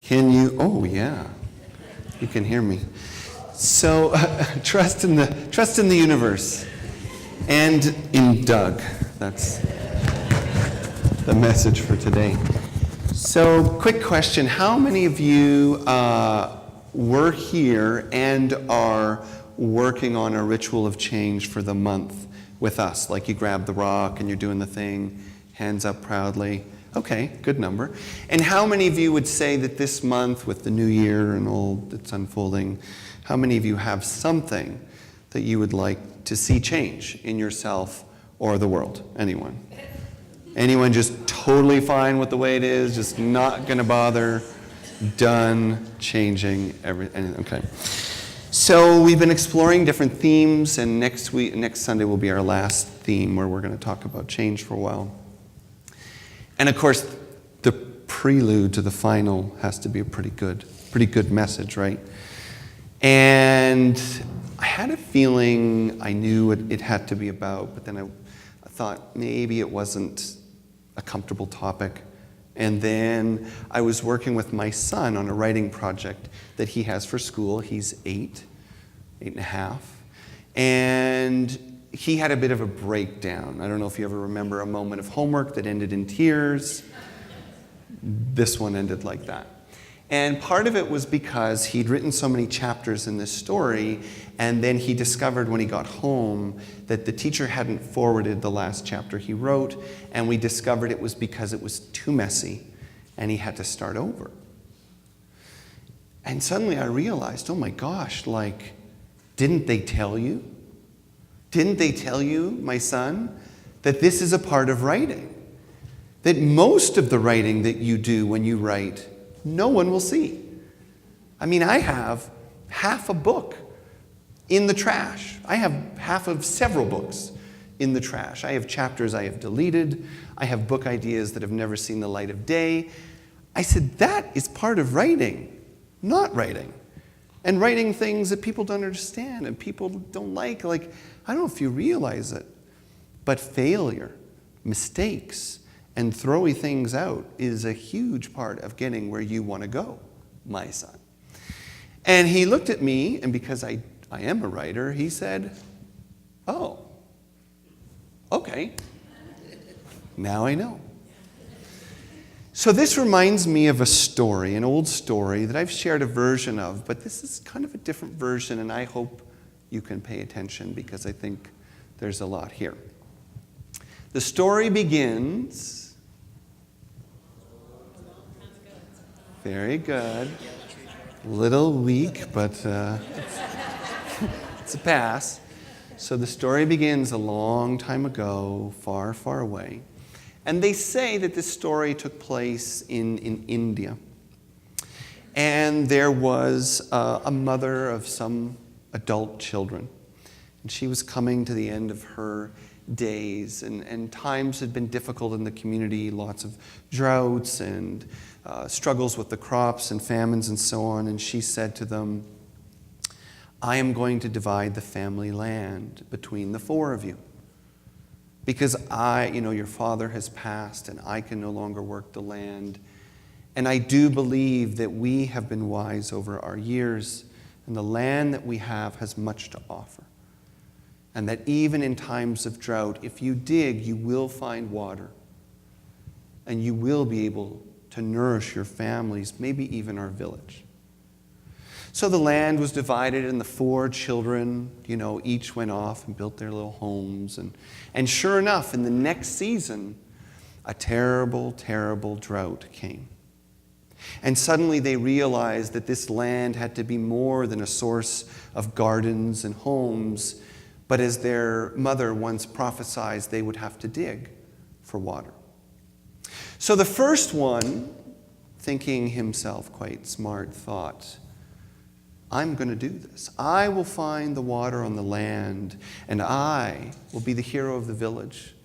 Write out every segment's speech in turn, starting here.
Can you? Oh, yeah. You can hear me. So, trust in the universe and in Doug. That's the message for today. So, quick question. How many of you were here and are working on a ritual of change for the month with us? Like you grab the rock and you're doing the thing, hands up proudly. Okay, good number. And how many of you would say that this month, with the new year and all that's unfolding, how many of you have something that you would like to see change in yourself or the world? Anyone? Anyone just totally fine with the way it is, just not going to bother, done, changing, everything? Okay. So we've been exploring different themes, and next Sunday will be our last theme where we're going to talk about change for a while. And of course, the prelude to the final has to be a pretty good message, right? And I had a feeling I knew what it had to be about, but then I thought maybe it wasn't a comfortable topic. And then I was working with my son on a writing project that he has for school. He's 8 and a half. And he had a bit of a breakdown. I don't know if you ever remember a moment of homework that ended in tears. This one ended like that. And part of it was because he'd written so many chapters in this story, and then he discovered when he got home that the teacher hadn't forwarded the last chapter he wrote, and we discovered it was because it was too messy, and he had to start over. And suddenly I realized, oh my gosh, didn't they tell you? Didn't they tell you, my son, that this is a part of writing? That most of the writing that you do when you write, no one will see. I mean, I have half a book in the trash. I have half of several books in the trash. I have chapters I have deleted. I have book ideas that have never seen the light of day. I said, that is part of writing, not writing. And writing things that people don't understand and people don't like. I don't know if you realize it, but failure, mistakes, and throwing things out is a huge part of getting where you want to go, my son. And he looked at me, and because I am a writer, he said, oh, okay, now I know. So this reminds me of a story, an old story that I've shared a version of, but this is kind of a different version, and I hope you can pay attention because I think there's a lot here. The story begins. Very good. Little weak, but it's a pass. So the story begins a long time ago, far, far away. And they say that this story took place in India. And there was a mother of some adult children. And she was coming to the end of her days. And times had been difficult in the community, lots of droughts and struggles with the crops and famines and so on. And she said to them, I am going to divide the family land between the 4 of you. Because your father has passed and I can no longer work the land. And I do believe that we have been wise over our years, and the land that we have has much to offer. And that even in times of drought, if you dig, you will find water. And you will be able to nourish your families, maybe even our village. So the land was divided, and the 4 children, each went off and built their little homes. And sure enough, in the next season, a terrible, terrible drought came. And suddenly they realized that this land had to be more than a source of gardens and homes, but as their mother once prophesied, they would have to dig for water. So the first one, thinking himself quite smart, thought, I'm going to do this. I will find the water on the land, and I will be the hero of the village,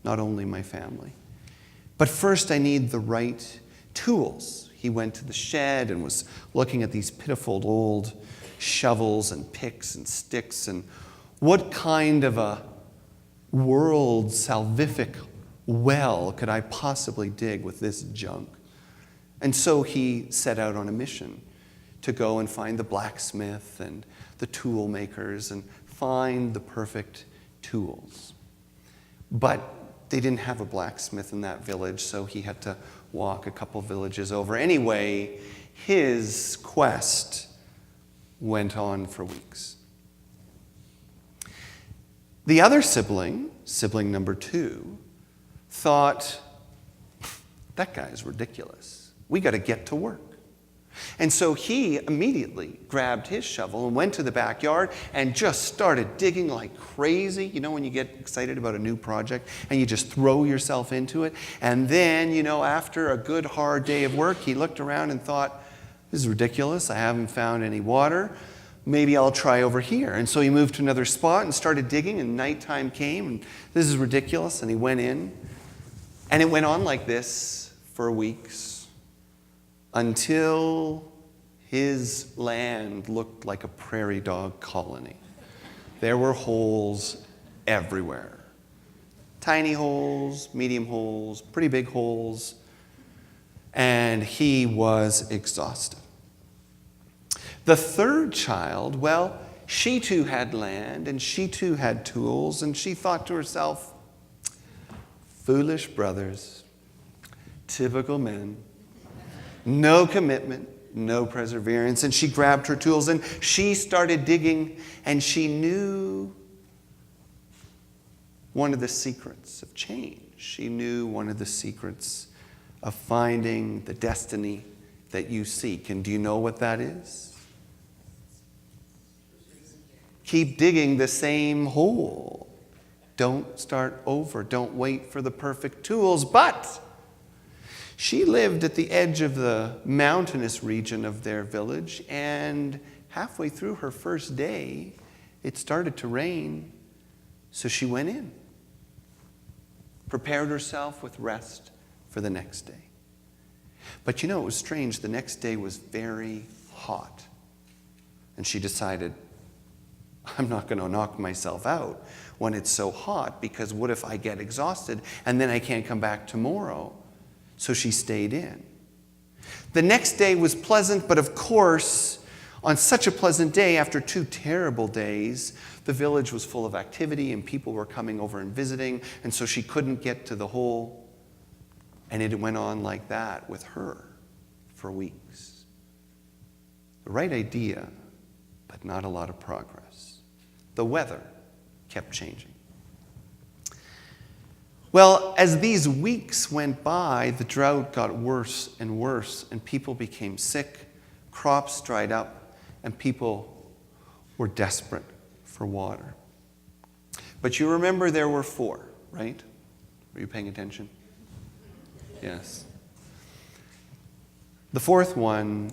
not only my family. But first I need the right tools. He went to the shed and was looking at these pitiful old shovels and picks and sticks, and what kind of a world salvific well could I possibly dig with this junk? And so he set out on a mission to go and find the blacksmith and the tool makers and find the perfect tools. But they didn't have a blacksmith in that village, so he had to walk a couple villages over. Anyway, his quest went on for weeks. The other sibling number 2, thought, that guy's ridiculous. We got to get to work. And so he immediately grabbed his shovel and went to the backyard and just started digging like crazy. You know when you get excited about a new project and you just throw yourself into it? And then, after a good hard day of work, he looked around and thought, this is ridiculous. I haven't found any water. Maybe I'll try over here. And so he moved to another spot and started digging, and nighttime came, and this is ridiculous. And he went in, and it went on like this for weeks until his land looked like a prairie dog colony. There were holes everywhere. Tiny holes, medium holes, pretty big holes, and he was exhausted. The third child, well, she too had land, and she too had tools, and she thought to herself, foolish brothers, typical men, no commitment, no perseverance. And she grabbed her tools and she started digging, and she knew one of the secrets of change. She knew one of the secrets of finding the destiny that you seek. And do you know what that is? Keep digging the same hole. Don't start over. Don't wait for the perfect tools. But she lived at the edge of the mountainous region of their village, and halfway through her first day, it started to rain. So she went in, prepared herself with rest for the next day. But it was strange. The next day was very hot. And she decided, I'm not going to knock myself out when it's so hot, because what if I get exhausted and then I can't come back tomorrow? So she stayed in. The next day was pleasant, but of course, on such a pleasant day, after 2 terrible days, the village was full of activity and people were coming over and visiting, and so she couldn't get to the hole. And it went on like that with her for weeks. The right idea, but not a lot of progress. The weather kept changing. Well, as these weeks went by, the drought got worse and worse, and people became sick, crops dried up, and people were desperate for water. But you remember there were 4, right? Were you paying attention? Yes. The 4th one,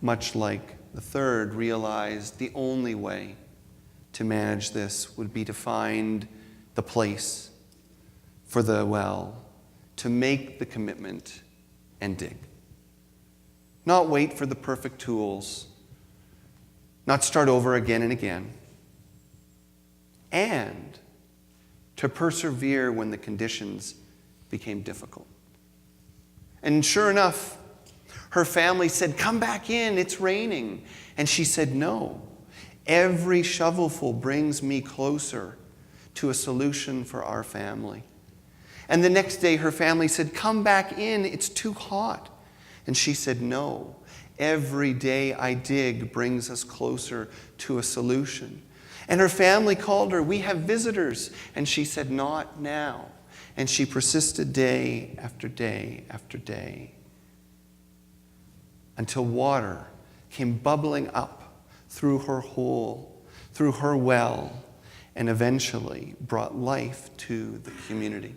much like the 3rd, realized the only way to manage this would be to find the place for the well, to make the commitment and dig. Not wait for the perfect tools, not start over again and again, and to persevere when the conditions became difficult. And sure enough, her family said, come back in, it's raining. And she said, no, every shovelful brings me closer to a solution for our family. And the next day her family said, come back in, it's too hot. And she said, no, every day I dig brings us closer to a solution. And her family called her, we have visitors. And she said, not now. And she persisted day after day after day until water came bubbling up through her hole, through her well, and eventually brought life to the community.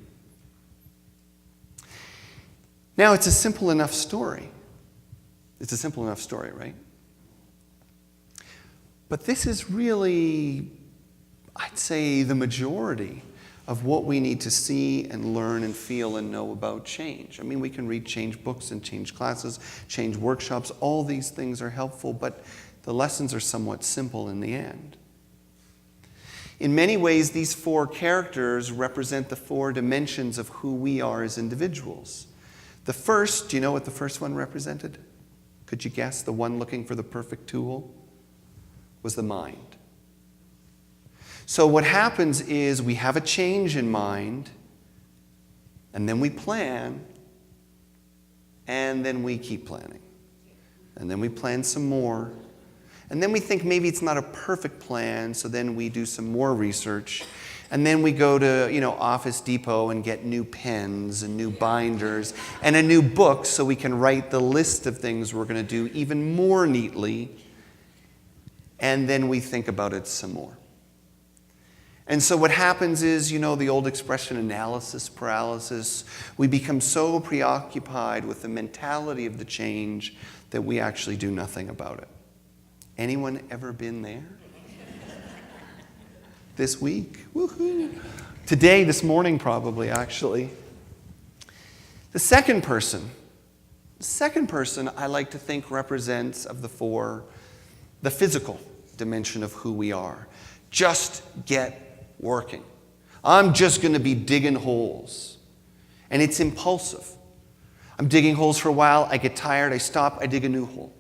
Now, it's a simple enough story. It's a simple enough story, right? But this is really, I'd say, the majority of what we need to see and learn and feel and know about change. I mean, we can read change books and change classes, change workshops. All these things are helpful, but the lessons are somewhat simple in the end. In many ways, these 4 characters represent the 4 dimensions of who we are as individuals. The first, do you know what the first one represented? Could you guess? The one looking for the perfect tool was the mind. So what happens is we have a change in mind, and then we plan, and then we keep planning. And then we plan some more. And then we think maybe it's not a perfect plan, so then we do some more research. And then we go to, Office Depot and get new pens and new binders and a new book so we can write the list of things we're going to do even more neatly. And then we think about it some more. And so what happens is, the old expression analysis paralysis, we become so preoccupied with the mentality of the change that we actually do nothing about it. Anyone ever been there? This week? Woohoo! Today, this morning probably, actually. The second person I like to think represents, of the four, the physical dimension of who we are. Just get working. I'm just going to be digging holes. And it's impulsive. I'm digging holes for a while, I get tired, I stop, I dig a new hole.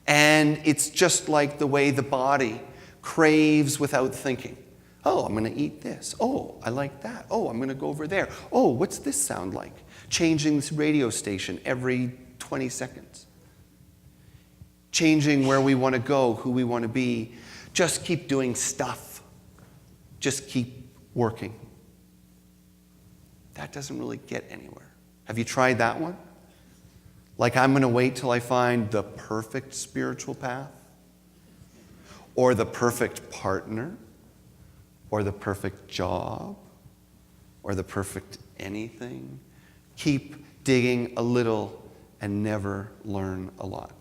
And it's just like the way the body craves without thinking. Oh, I'm going to eat this. Oh, I like that. Oh, I'm going to go over there. Oh, what's this sound like? Changing this radio station every 20 seconds. Changing where we want to go, who we want to be. Just keep doing stuff. Just keep working. That doesn't really get anywhere. Have you tried that one? Like, I'm going to wait till I find the perfect spiritual path, or the perfect partner, or the perfect job, or the perfect anything. Keep digging a little and never learn a lot.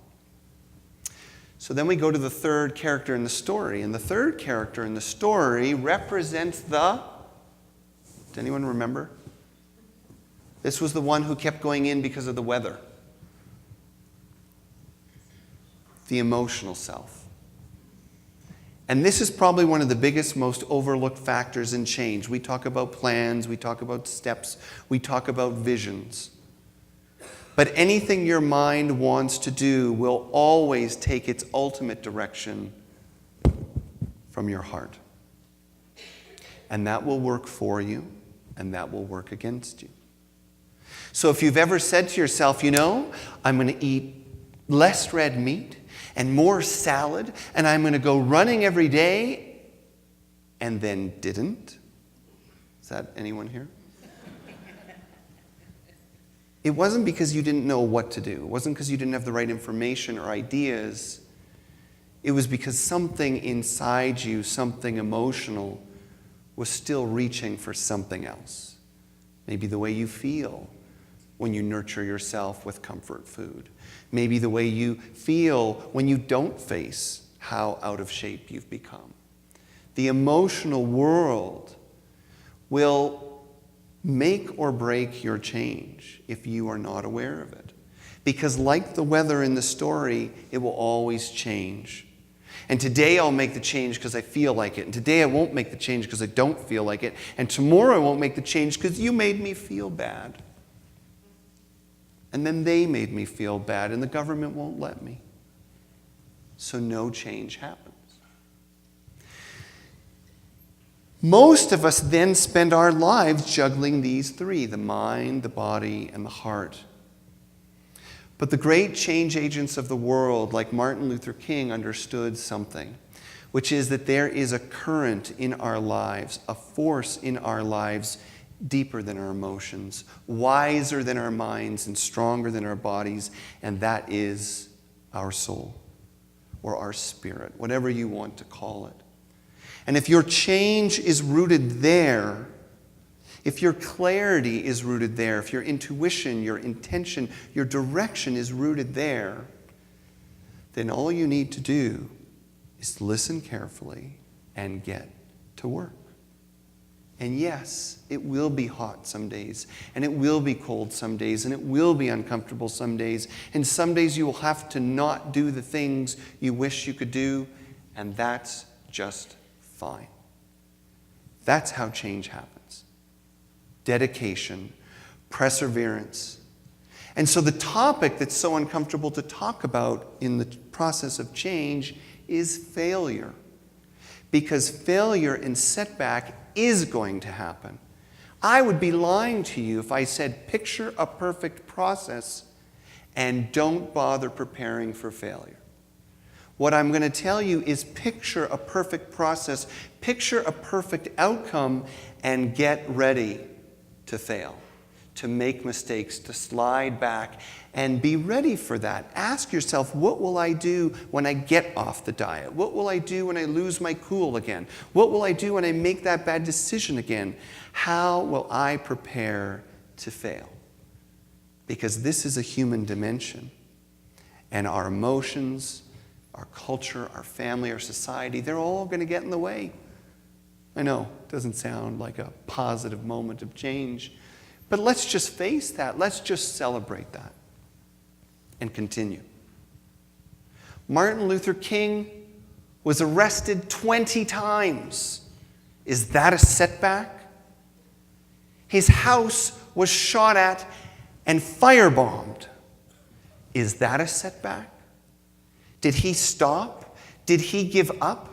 So then we go to the third character in the story, and the third character in the story represents does anyone remember? This was the one who kept going in because of the weather. The emotional self. And this is probably one of the biggest, most overlooked factors in change. We talk about plans, we talk about steps, we talk about visions. But anything your mind wants to do will always take its ultimate direction from your heart. And that will work for you, and that will work against you. So if you've ever said to yourself, I'm going to eat less red meat and more salad, and I'm going to go running every day, and then didn't. Is that anyone here? It wasn't because you didn't know what to do. It wasn't because you didn't have the right information or ideas. It was because something inside you, something emotional, was still reaching for something else. Maybe the way you feel when you nurture yourself with comfort food. Maybe the way you feel when you don't face how out of shape you've become. The emotional world will make or break your change if you are not aware of it. Because like the weather in the story, it will always change. And today I'll make the change because I feel like it. And today I won't make the change because I don't feel like it. And tomorrow I won't make the change because you made me feel bad. And then they made me feel bad, and the government won't let me. So no change happens. Most of us then spend our lives juggling these three: the mind, the body, and the heart. But the great change agents of the world, like Martin Luther King, understood something, which is that there is a current in our lives, a force in our lives deeper than our emotions, wiser than our minds, and stronger than our bodies, and that is our soul, or our spirit, whatever you want to call it. And if your change is rooted there, if your clarity is rooted there, if your intuition, your intention, your direction is rooted there, then all you need to do is listen carefully and get to work. And yes, it will be hot some days, and it will be cold some days, and it will be uncomfortable some days, and some days you will have to not do the things you wish you could do, and that's just fine. That's how change happens. Dedication, perseverance, And so the topic that's so uncomfortable to talk about in the process of change is failure. Because failure and setback is going to happen. I would be lying to you if I said picture a perfect process and don't bother preparing for failure. What I'm going to tell you is picture a perfect process, picture a perfect outcome, and get ready to fail, to make mistakes, to slide back, and be ready for that. Ask yourself, what will I do when I get off the diet? What will I do when I lose my cool again? What will I do when I make that bad decision again? How will I prepare to fail? Because this is a human dimension, and our emotions, our culture, our family, our society, they're all going to get in the way. I know, it doesn't sound like a positive moment of change, but let's just face that. Let's just celebrate that and continue. Martin Luther King was arrested 20 times. Is that a setback? His house was shot at and firebombed. Is that a setback? Did he stop? Did he give up?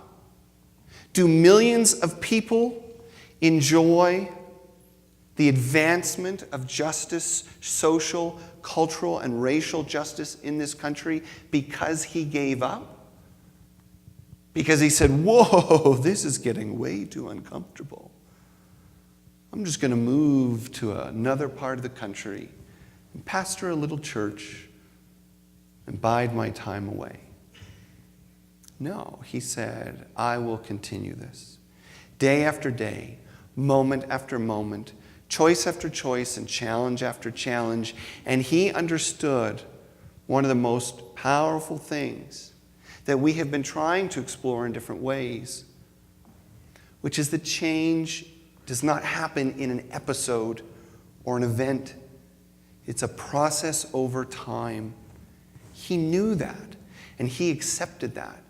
Do millions of people enjoy the advancement of justice, social, cultural, and racial justice in this country because he gave up? Because he said, whoa, this is getting way too uncomfortable. I'm just going to move to another part of the country and pastor a little church and bide my time away. No, he said, I will continue this. Day after day, moment after moment, choice after choice, and challenge after challenge. And he understood one of the most powerful things that we have been trying to explore in different ways, which is that change does not happen in an episode or an event. It's a process over time. He knew that, and he accepted that.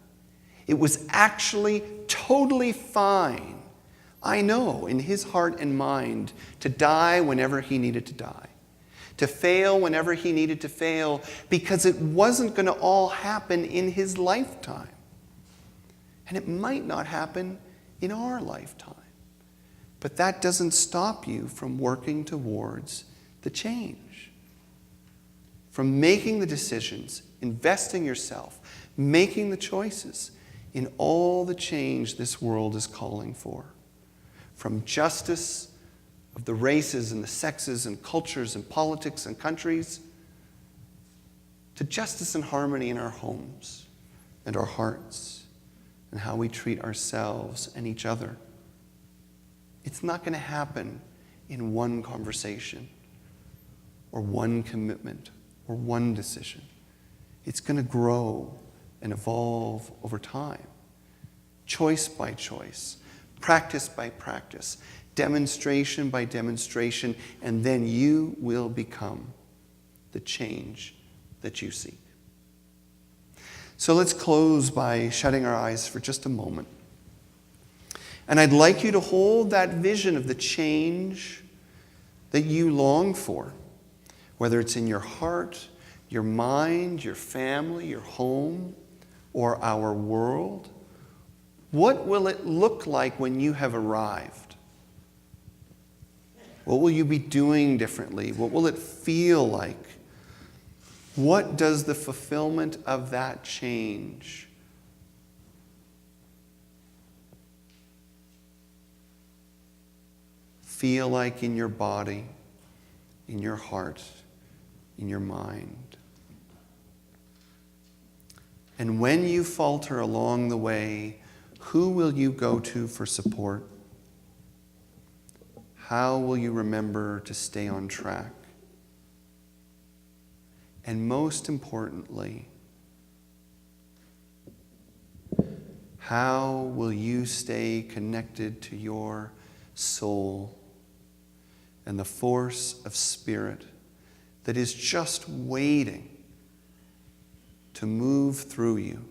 It was actually totally fine, I know, in his heart and mind, to die whenever he needed to die, to fail whenever he needed to fail, because it wasn't going to all happen in his lifetime. And it might not happen in our lifetime. But that doesn't stop you from working towards the change, from making the decisions, investing yourself, making the choices in all the change this world is calling for. From justice of the races and the sexes and cultures and politics and countries, to justice and harmony in our homes and our hearts and how we treat ourselves and each other. It's not going to happen in one conversation or one commitment or one decision. It's going to grow and evolve over time, choice by choice, practice by practice, demonstration by demonstration, and then you will become the change that you seek. So let's close by shutting our eyes for just a moment. And I'd like you to hold that vision of the change that you long for, whether it's in your heart, your mind, your family, your home, or our world. What will it look like when you have arrived? What will you be doing differently? What will it feel like? What does the fulfillment of that change feel like in your body, in your heart, in your mind? And when you falter along the way, who will you go to for support? How will you remember to stay on track? And most importantly, how will you stay connected to your soul and the force of spirit that is just waiting to move through you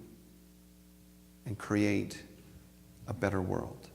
and create a better world?